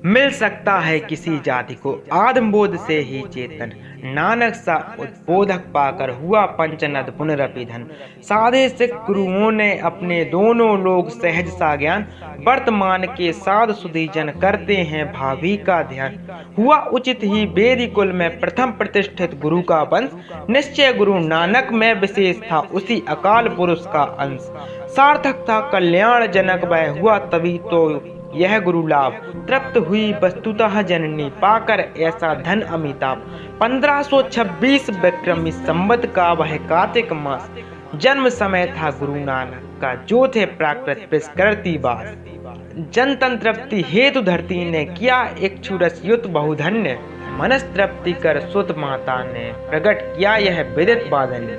मिल सकता है किसी जाति को आत्मबोध से ही चेतन। नानक सा उद्बोधक पाकर हुआ पंचनद पुनरपिधन। साधे सिख गुरुओं ने अपने दोनों लोग सहज सा ज्ञान। वर्तमान के साध सुधी जन करते हैं भावी का ध्यान। हुआ उचित ही वेदी कुल में प्रथम प्रतिष्ठित गुरु का वंश। निश्चय गुरु नानक में विशेष था उसी अकाल पुरुष का अंश। सार्थक था कल्याण जनक वह हुआ तभी तो यह गुरु लाभ। तृप्त हुई वस्तुतः जननी पाकर ऐसा धन अमिताभ। 1526 विक्रमी संवत का वह कार्तिक मास। जन्म समय था गुरु नानक का जो थे प्राकृत करती बास। जनतन तृप्ति हेतु धरती ने किया इक्षुरस युत बहुधन्य। मनस तृप्ति कर सुत माता ने प्रकट किया यह विदित बाधन्य।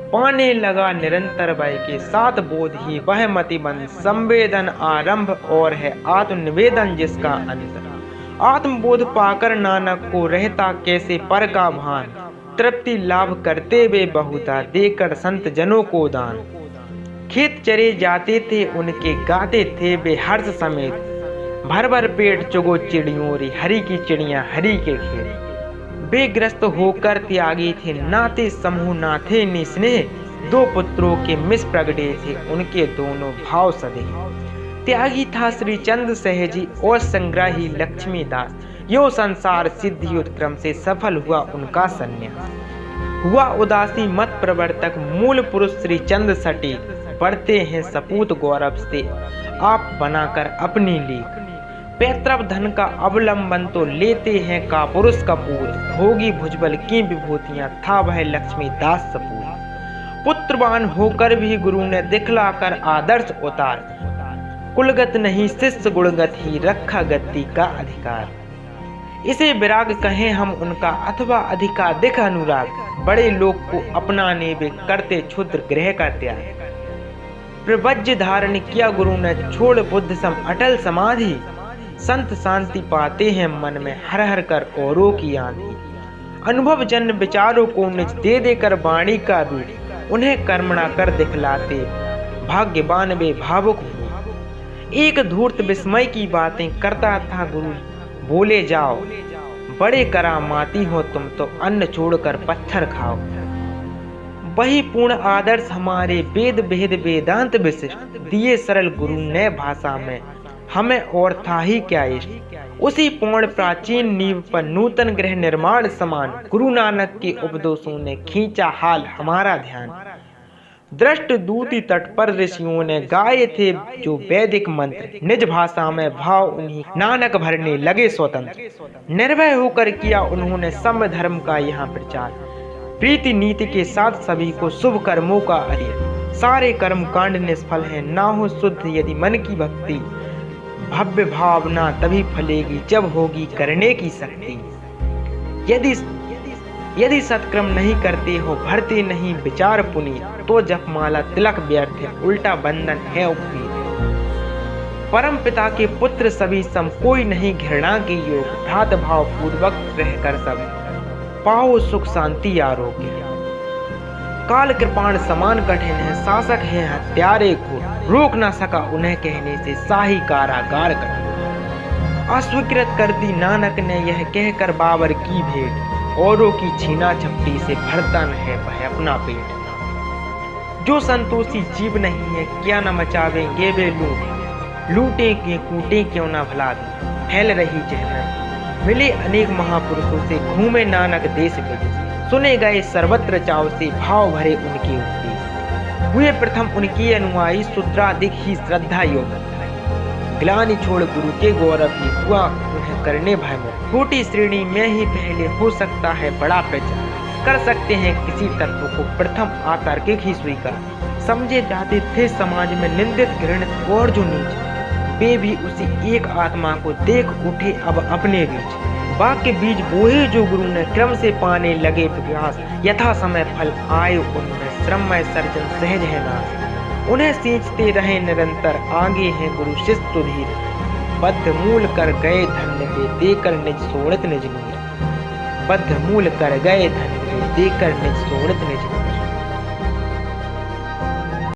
पाने लगा निरंतर भय के साथ बोध ही वह मतिबंध। संवेदन आरंभ और है आत्मनिवेदन जिसका अंत। आत्मबोध पाकर नानक को रहता कैसे पर का भान। तृप्ति लाभ करते वे बहुता देकर संत जनों को दान। खेत चरे जाते थे उनके गाते थे वे हर्ष समेत। भर भर पेट चुगो चिड़ियों री हरि की चिड़िया हरि के खेत। बेग्रस्त होकर त्यागी थे नाते समूह ना थे निस्नेह। दो पुत्रों के मिस प्रगटे थे उनके दोनों भाव सदे। त्यागी था श्री चंद सहजी और संग्राही लक्ष्मीदास। यो संसार सिद्धि उत्क्रम से सफल हुआ उनका संन्यास। हुआ उदासी मत प्रवर्तक मूल पुरुष श्री चंद सटीक। बढ़ते हैं सपूत गौरव से आप बनाकर अपनी लीक। पैतृक धन का अवलंबन तो लेते हैं का पुरुष कपूर। होगी भुजबल की विभूतियां था वह लक्ष्मीदास सपूत। पुत्रवान होकर भी गुरु ने दिखलाकर आदर्श उतार। कुलगत नहीं शिष्य गुणगत ही रखा गति का अधिकार। इसे विराग कहें हम उनका अथवा अधिकाधिक अनुराग। बड़े लोग को अपनाने वे करते क्षुद्र ग्रह का त्याग। प्रवज्य धारण किया गुरु ने छोड़ बुद्ध सम अटल समाधि। संत शांति पाते हैं मन में हर हर कर औरों की आंधी। अनुभव जन विचारों को निज दे देकर वाणी का रूप। उन्हें कर्मणा कर दिखलाते भाग्यवान वे भावुक भूप। एक धूर्त विस्मय की बातें करता था गुरु बोले जाओ। बड़े करामाती हो तुम तो अन्न छोड़कर पत्थर खाओ। वही पूर्ण आदर्श हमारे वेद भेद वेदांत विशिष्ट। दिए सरल गुरु ने भाषा में हमें और था ही क्या इष्ट। उसी पूर्ण प्राचीन नींव पर नूतन ग्रह निर्माण समान। गुरु नानक के उपदेशों ने खींचा हाल हमारा ध्यान। दृष्ट दूती तट पर ऋषियों ने गाए थे जो वैदिक मंत्र। निज भाषा में भाव उन्हीं नानक भरने लगे स्वतंत्र। निर्भय होकर किया उन्होंने सम धर्म का यहाँ प्रचार। प्रीति नीति के साथ सभी को शुभ कर्मों का अधिकार। सारे कर्म कांड निष्फल है ना हो शुद्ध यदि मन की भक्ति। भव्य भावना तभी फलेगी जब होगी करने की शक्ति। यदि सत्कर्म नहीं करते हो भरते नहीं विचार पुनीत। तो जपमाला तिलक व्यर्थ है उल्टा बंधन है उपवीत। परम पिता के पुत्र सभी सम कोई नहीं घृणा के योग। भ्रात भाव पूर्वक रहकर सब पाओ सुख शांति आरोग्य। काल कृपाण समान कठिन है शासक है हत्यारे को। रोक ना सका उन्हें कहने से शाही कारागार कठिन। अस्वीकृत कर दी नानक ने यह कहकर बाबर की भेंट। औरों की छीना झपटी से भरता न है वह अपना पेट। जो संतोषी जीव नहीं है क्या न मचावेंगे वे लूट। लूटे के कूटे क्यों ना भला दी फैल रही चेहरा। मिले अनेक महापुरुषों से घूमे नानक देश विदेश। सुने गए सर्वत्र चाव से भाव भरे उनके उपदेश। हुए प्रथम उनकी अनुयायी सूत्राधिक ही श्रद्धा योग। ग्लानि छोड़ गुरु के गौरव ही हुआ उन्हें करने भयमुख। छोटी श्रेणी में ही पहले हो सकता है बड़ा प्रचार। कर सकते हैं किसी तत्व को प्रथम आतार्किक ही स्वीकार। समझे जाते थे समाज में निंदित घृणित और जो नीच। वे भी उसी एक आत्मा को देख उठे अब अपने बीच। वाक्य बीज बोए जो गुरु ने क्रम से पाने लगे प्रयास। यथा समय फल आए उनमें श्रममय सर्जन सहज है नाश। उन्हें सींचते रहे निरंतर आगे हैं गुरु शिष्य सुधीर। बद्ध मूल कर गए धन्य वे देकर निज सोड़त निज नीर। बद्ध मूल कर गए धन्य वे देकर निज सोड़त निज नीर।